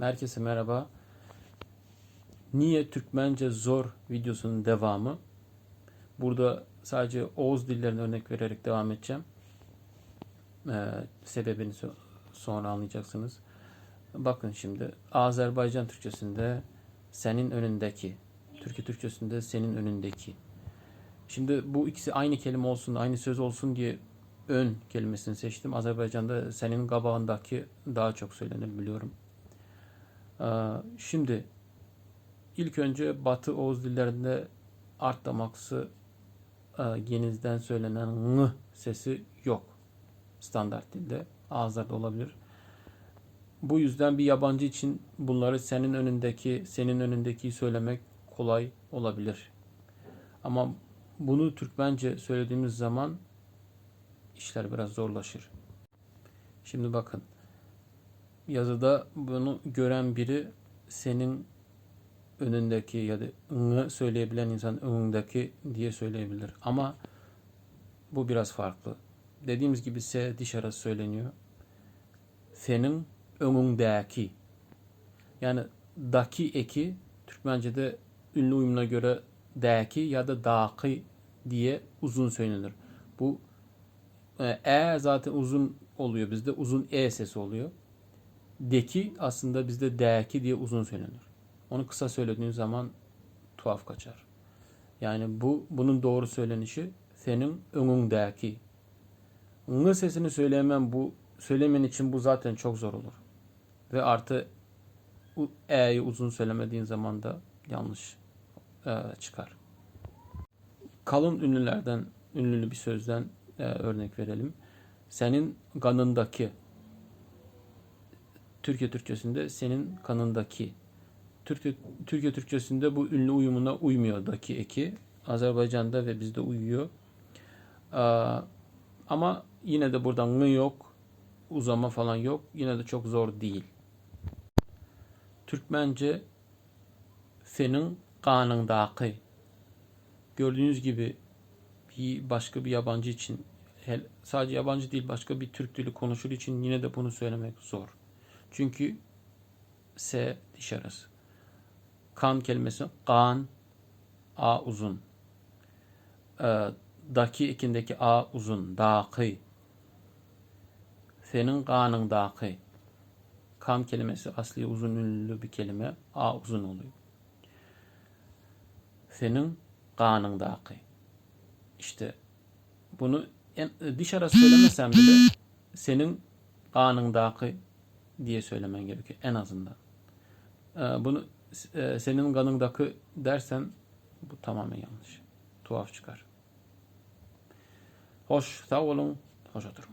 Herkese merhaba. Niye Türkmence zor videosunun devamı. Burada sadece Oğuz dillerine örnek vererek devam edeceğim. Sebebini sonra anlayacaksınız. Bakın şimdi Azerbaycan Türkçesinde senin önündeki, Türkiye Türkçesinde senin önündeki. Şimdi bu ikisi aynı kelime olsun, aynı söz olsun diye ön kelimesini seçtim. Azerbaycan'da senin qabağındaki daha çok söylenir biliyorum. Şimdi ilk önce Batı Oğuz dillerinde art damaksı genizden söylenen ng sesi yok. Standart dilde. Ağızlarda olabilir. Bu yüzden bir yabancı için bunları senin önündeki, senin önündeki söylemek kolay olabilir. Ama bunu Türkmence söylediğimiz zaman işler biraz zorlaşır. Şimdi bakın. Yazıda bunu gören biri senin önündeki ya da ını söyleyebilen insan önündeki diye söyleyebilir. Ama bu biraz farklı. Dediğimiz gibi S diş arası söyleniyor. Senin önündeki. Yani daki eki Türkmence'de ünlü uyumuna göre daki ya da daki diye uzun söylenir. Bu zaten uzun oluyor bizde. Uzun sesi oluyor. Deki aslında bizde daki diye uzun söylenir. Onu kısa söylediğin zaman tuhaf kaçar. Yani bunun doğru söylenişi senin önündeki. Ng sesini söylemen için bu zaten çok zor olur. Ve artı e'yi uzun söylemediğin zaman da yanlış çıkar. Kalın ünlülerden, ünlü bir sözden örnek verelim. Senin kanındaki. Türkiye Türkçesinde senin kanındaki. Türkiye Türkçesinde bu ünlü uyumuna uymuyor daki eki. Azerbaycan'da ve bizde uyuyor. Ama yine de buradan ng yok. Uzama falan yok. Yine de çok zor değil. Türkmence senin kanındaki. Gördüğünüz gibi başka bir yabancı için sadece yabancı değil başka bir Türk dili konuşur için yine de bunu söylemek zor. Çünkü S diş arası. Kan kelimesi kan, a uzun. Daki ekindeki a uzun. Daki. Senin kanındaki. Kan kelimesi asli uzun ünlü bir kelime. A uzun oluyor. Senin kanındaki. İşte bunu diş arası söylemesem bile senin kanındaki diye söylemen gerekiyor en azından. Bunu senin kanındaki dersen bu tamamen yanlış. Tuhaf çıkar. Hoş, sağ olun. Hoş oturun.